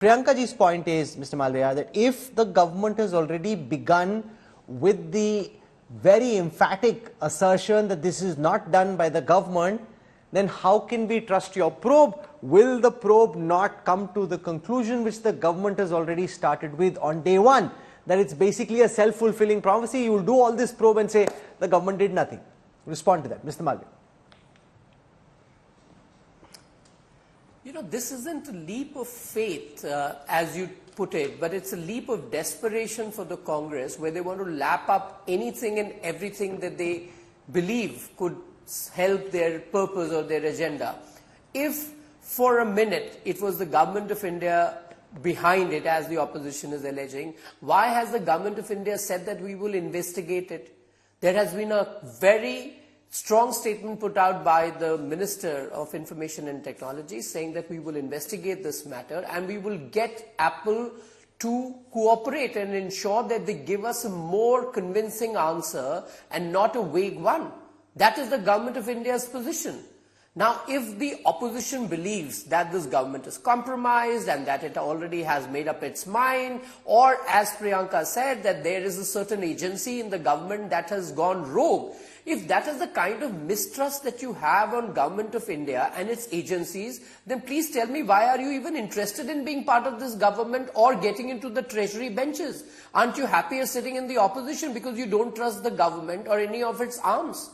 Priyankaji's point is, Mr. Malviya, that if the government has already begun with the very emphatic assertion that this is not done by the government, then how can we trust your probe? Will the probe not come to the conclusion which the government has already started with on day one? That it's basically a self-fulfilling prophecy. You will do all this probe and say the government did nothing. Respond to that, Mr. Malviya. You know, this isn't a leap of faith, as you put it, but it's a leap of desperation for the Congress, where they want to lap up anything and everything that they believe could help their purpose or their agenda. If for a minute it was the government of India behind it, as the opposition is alleging, why has the government of India said that we will investigate it? There has been a very strong statement put out by the Minister of Information and Technology saying that we will investigate this matter and we will get Apple to cooperate and ensure that they give us a more convincing answer and not a vague one. That is the government of India's position. Now, if the opposition believes that this government is compromised and that it already has made up its mind, or as Priyanka said, that there is a certain agency in the government that has gone rogue, if that is the kind of mistrust that you have on government of India and its agencies, then please tell me, why are you even interested in being part of this government or getting into the treasury benches? Aren't you happier sitting in the opposition because you don't trust the government or any of its arms?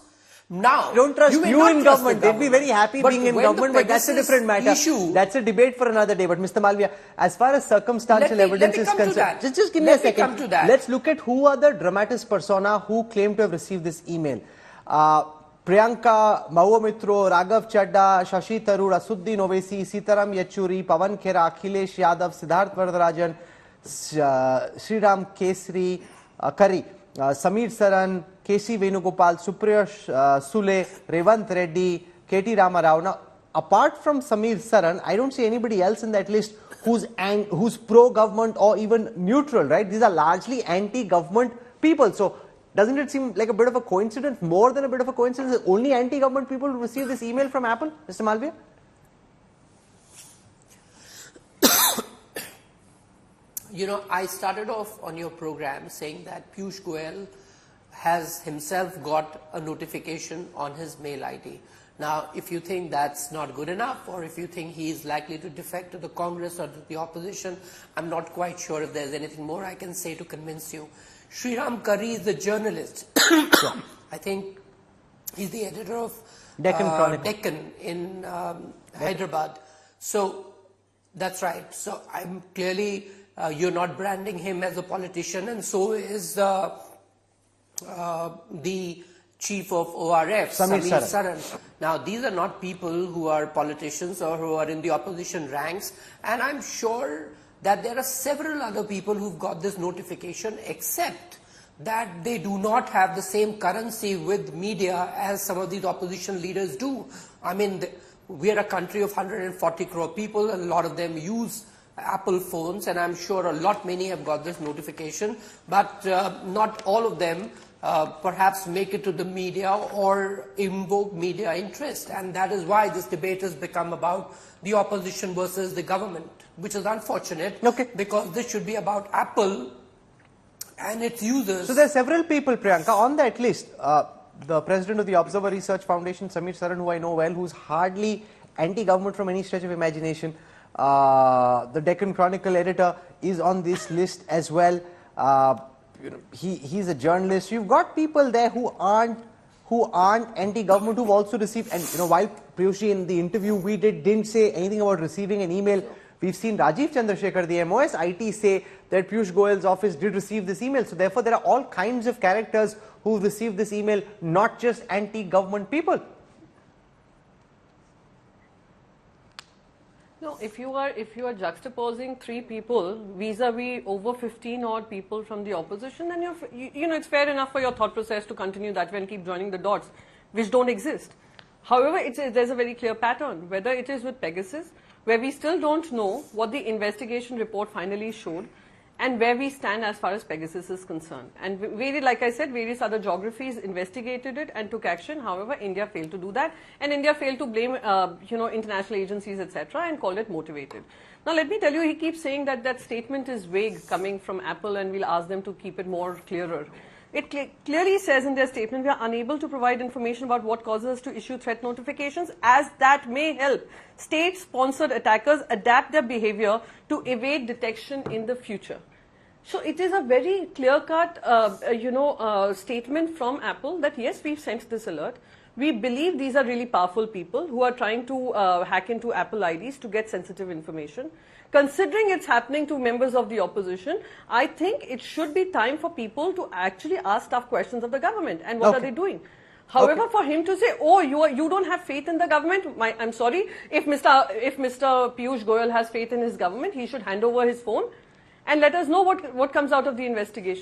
Now, don't trust you in government. They'd be very happy being in government, but that's a different matter. That's a debate for another day. But Mr. Malviya, as far as circumstantial evidence is concerned, just give me a second. Let's look at who are the dramatis persona who claim to have received this email. Priyanka, Mahua Mitro, Raghav Chadda, Shashi Tharoor, Asuddin Owaisi, Sitaram Yechury, Pawan Khera, Akhilesh Yadav, Siddharth Varadarajan, Sriram Kesri, Kari, Samir Saran, K.C. Venugopal, Supriya Sule, Revant Reddy, K.T. Ramarao. Now, apart from Samir Saran, I don't see anybody else in that list who's pro-government or even neutral, right? These are largely anti-government people. So, doesn't it seem like a bit of a coincidence, more than a bit of a coincidence, that only anti-government people will receive this email from Apple, Mr. Malviya? You know, I started off on your program saying that Piyush Goyal has himself got a notification on his mail ID. Now, if you think that's not good enough, or if you think he is likely to defect to the Congress or to the opposition, I'm not quite sure if there's anything more I can say to convince you. Sriram Kari is the journalist. I think he's the editor of Deccan in Hyderabad. So, that's right. So, I'm clearly, you're not branding him as a politician, and so is the chief of ORF, Samir Saran. Now, these are not people who are politicians or who are in the opposition ranks, and I'm sure that there are several other people who've got this notification, except that they do not have the same currency with media as some of these opposition leaders do. I mean, we are a country of 140 crore people, a lot of them use Apple phones, and I'm sure many have got this notification, but not all of them perhaps make it to the media or invoke media interest, and that is why this debate has become about the opposition versus the government, which is unfortunate, because this should be about Apple and its users. So there are several people, Priyanka, on that list. The president of the Observer Research Foundation, Samir Saran, who I know well, who's hardly anti-government from any stretch of imagination. The Deccan Chronicle editor is on this list as well. He's a journalist. You've got people there who aren't anti-government, who've also received, and while Piyush in the interview we didn't say anything about receiving an email, we've seen Rajiv Chandrasekhar, the MOS IT, say that Piyush Goyal's office did receive this email. So therefore there are all kinds of characters who received this email, not just anti-government people. No, if you are juxtaposing three people vis-a-vis over 15 odd people from the opposition, then it's fair enough for your thought process to continue that way and keep joining the dots, which don't exist. However, there's a very clear pattern, whether it is with Pegasus, where we still don't know what the investigation report finally showed, and where we stand as far as Pegasus is concerned. And like I said, various other geographies investigated it and took action. However, India failed to do that, and India failed to blame, international agencies, etc., and called it motivated. Now, let me tell you, he keeps saying that that statement is vague coming from Apple, and we'll ask them to keep it more clearer. It clearly says in their statement, we are unable to provide information about what causes us to issue threat notifications, as that may help state-sponsored attackers adapt their behavior to evade detection in the future. So it is a very clear-cut, statement from Apple that yes, we've sent this alert. We believe these are really powerful people who are trying to hack into Apple IDs to get sensitive information. Considering it's happening to members of the opposition, I think it should be time for people to actually ask tough questions of the government and what are they doing. However, for him to say, oh, you don't have faith in the government, I'm sorry, if Mr. Piyush Goyal has faith in his government, he should hand over his phone and let us know what comes out of the investigation.